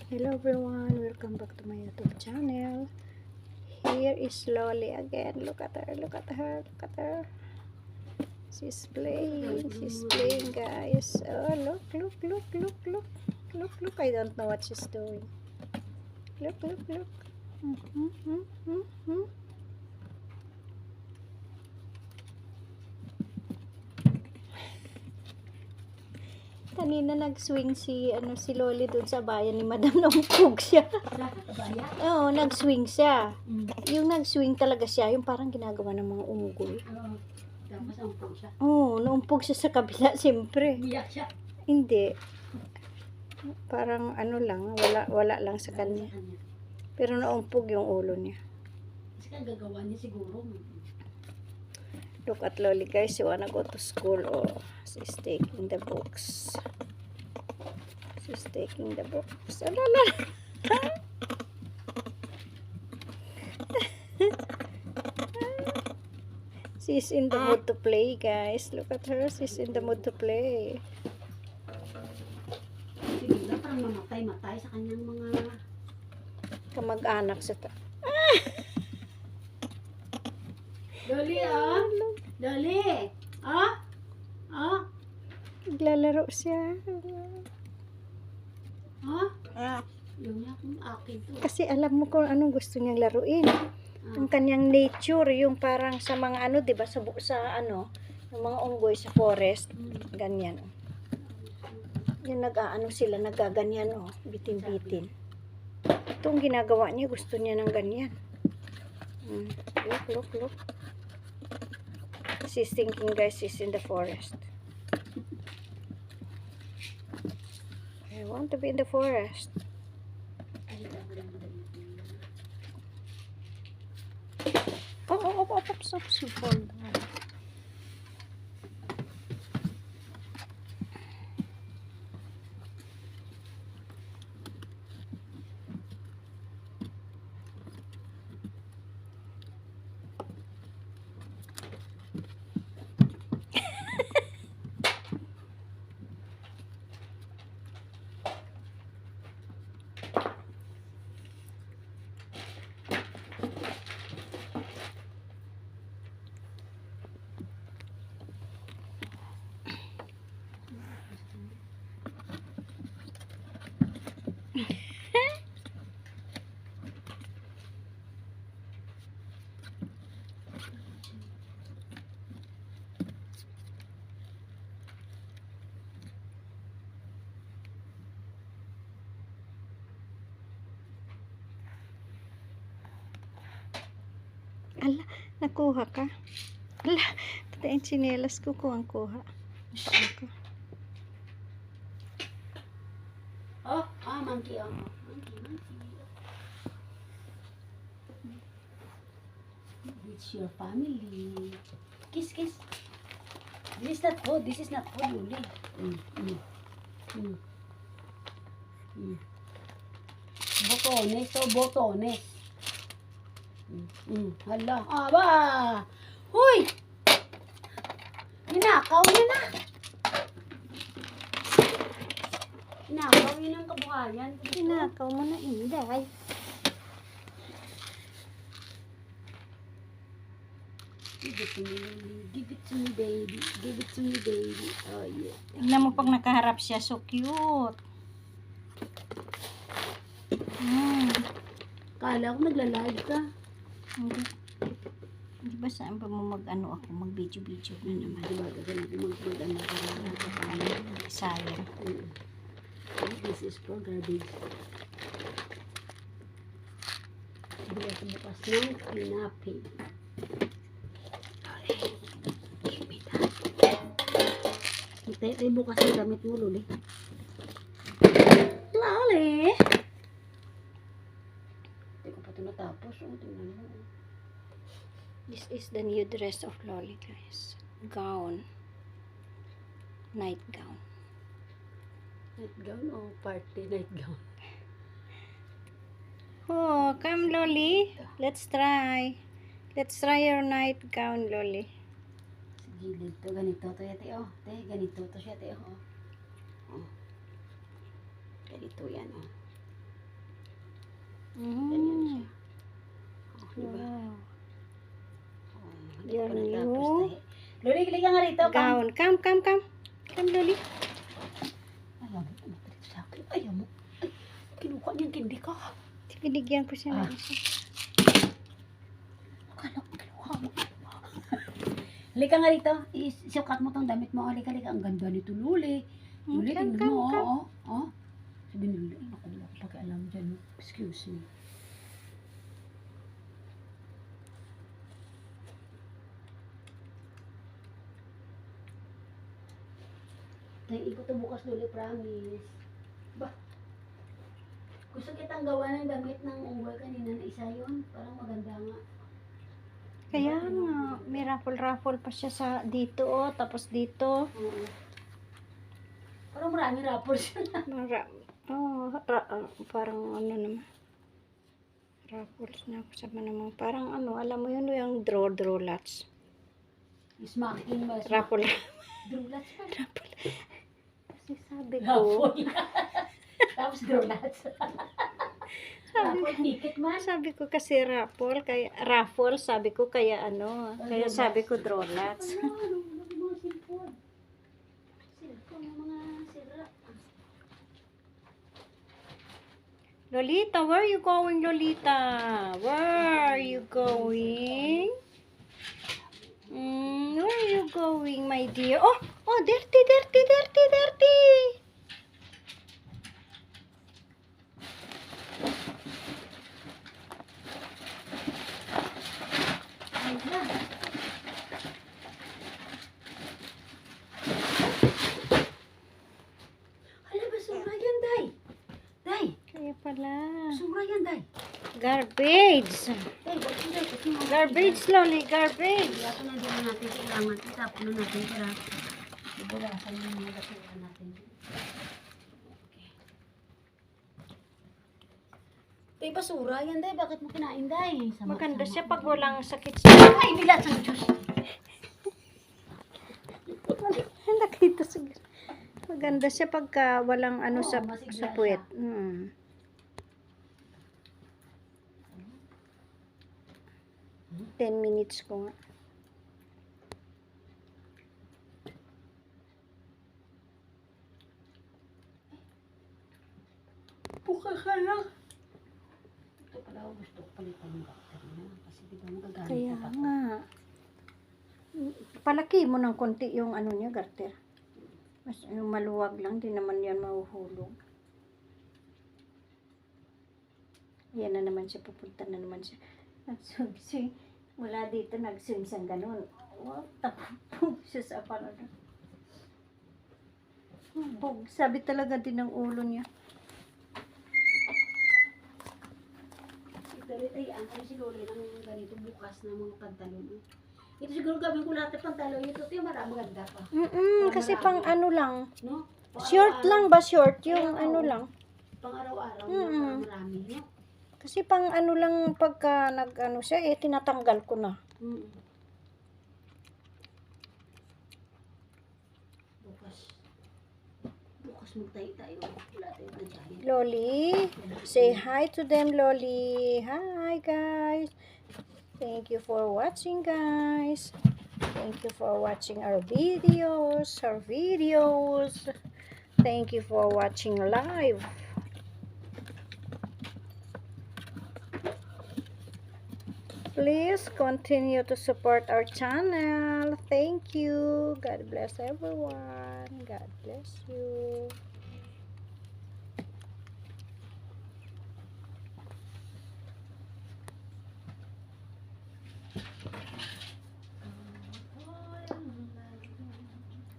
Hello everyone, welcome back to my YouTube channel. Here is Lolly again. Look at her, look at her, look at her. She's playing guys. Oh, look. Look, I don't know what she's doing. Look. Kanina nag-swing si Lolly doon sa bayan ni Madam, naumpog siya. Oo, nag-swing siya. Yung nag-swing talaga siya, yung parang ginagawa ng mga unggoy. Tapos naumpog siya. Oo, naumpog siya sa kabila, siyempre. Umiyak siya. Hindi. Parang lang, wala lang sa kanya. Pero naumpog yung ulo niya. Kasi gagawa niya siguro. Look at Lolly guys, you wanna go to school. Oh, she's taking the books. She's taking the books. Alala. She's in the mood to play, guys. Look at her. She's in the mood to play. Sige lang, parang mamatay sa kanyang mga Kamag-anak sa Dali, Dali! Naglalaro siya. Yung niya kung akin to. Kasi alam mo kung anong gusto niyang laruin. Ang kanyang nature, yung parang sa mga diba, sa yung mga unggoy sa forest, ganyan. Yung sila, nagaganyan, bitin-bitin. Itong ginagawa niya, gusto niya ng ganyan. Look. She's thinking, guys, she's in the forest. I want to be in the forest. Stop, fall down. Ala, nakuha ka. Ala, pati ang tsinelas ko kuha. Monkey, It's your family. Kiss. This is not food, Luli. Botones. Hala. Aba! Huy! Ninakaw niya na. Ninakaw yun ang kabuhayan. Tinakaw mo na, Inday. Give it to me, Lily. Give it to me, baby. Give it to me, baby. Oh, yeah. Tingnan mo pag nakaharap siya, so cute. Kala ko nagla-live ka. Hindi. Di ba saan pa mo mag-video na naman? Sayang. This is for garbage. Hindi ako bukas ng pinapin. Give me that. Tayo bukas ng gamit mo, Luli. Loli! Hindi ko pa ito natapos. Tingnan mo. This is the new dress of Lolly, guys. Gown. Night gown. Night gown o party night gown? Oh, come Lolly. Let's try. Let's try your night gown, Lolly. Gilid to, ganito to yate, ganito to siya, te, ganito yan, Ganyan siya. Oh, diba? Wow. Oh, hindi Yan pa natapos yun. tayo. Loli, kili ka nga rito. Gown. Come. Come, Loli. Ayaw mo, umatalik sa akin. Ayaw mo. Ay, kinuha niyang kindi ka. Binigyan ko siya ng isa. Akala ko kinuha mo. Halika nga rito. Isukat mo tong damit mo. Halika. Ang ganda nito, Luli. Luli, Come, tingnan mo. come. Oh. Sabi ni Luli, naku, wala ko pakialam dyan. Excuse me. Tayo ikot to bukas, Luli, promise. Ba? Gusto kitang gawa ng damit ng unggoy kanina na isa yun. Parang maganda nga. Kaya nga, may raffle pa siya sa dito, oh. Tapos dito. Oo. Parang marami rappers yun. Parang ano naman. Raffles na ako sa naman. Parang ano, alam mo yun, yung draw lots. Smacking ba? Raffle. Drulats pa. Kasi sabi ko, Raffle. Tapos drulats. Raffle ticket man. sabi ko kasi raffle, sabi ko kaya ano, kaya sabi ko draw lots. Ano, mga cellphone. Cellphone, mga sira. Lolita, where are you going, Lolita? Where are you going? Where are you going, my dear? Oh, dirty. Ay na. Hala, basura yan, Day. Day, Kaya pala. basura yan, Day. Garbage. Day, bakit Day? Kasi mga Garbage, Loli, garbage. Kaya kung nandiyan na natin kailangan, itapon na natin para ibulasan yung mga basura natin. Day, basura yan, Day. Bakit mo kinain, Day? Maganda siya pag walang sakit sa... Ay, bilat sa Diyos. Nakita sa... Maganda siya pagka walang ano Oo, sa masigla puwet. siya. 10 minutes ko nga. Buka ka lang. Ito pala ako gusto ko palitan yung doctor niya. Kasi di ba magagamit Kaya na pa. nga. Palaki mo ng konti yung ano niya, garter. Mas yung maluwag lang, di naman yan mahuhulog. Yan na naman siya, pupunta na naman siya. Nagswing, mula dito nagswing siyang ganun. Tapos siya sa parang. Sabi talaga din ng ulo niya. Ay, ano si Loli ng ganito bukas na mga pantalon. Ito siguro gawin ko lahat ng pantalon. Ito ito yung maganda pa. Kasi pang ano lang. No? Pang Short araw-araw. lang ba? Short yung Kaya, ano oo. lang. Pang araw-araw Mm-mm. na marami. No? Kasi pang ano lang pagka nag-ano siya, tinatanggal ko na. Mm. Bukas magtayo-tayo. Wala tayo na giant. Loli, say hi to them, Loli. Hi, guys. Thank you for watching, guys. Thank you for watching our videos. Thank you for watching live. Please continue to support our channel. Thank you. God bless everyone. God bless you.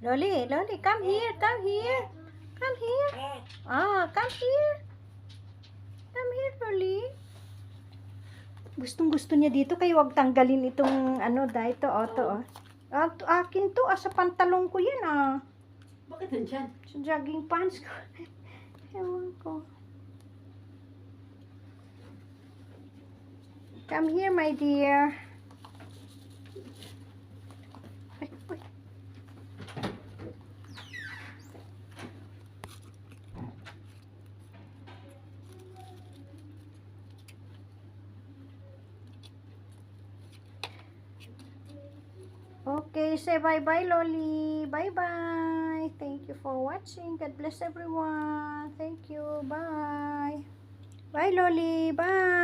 Loli, come here. Come here. Come here. Come here, Loli. Gustong-gusto niya dito, kaya wag tanggalin itong ano dahil to, to. Akin to, sa pantalon ko yan, Bakit nandyan? Sa jogging pants ko. Ewan ko. Come here, my dear. Ay, uy. Okay, say bye-bye, Loli. Bye-bye. Thank you for watching. God bless everyone. Thank you. Bye. Bye, Loli. Bye.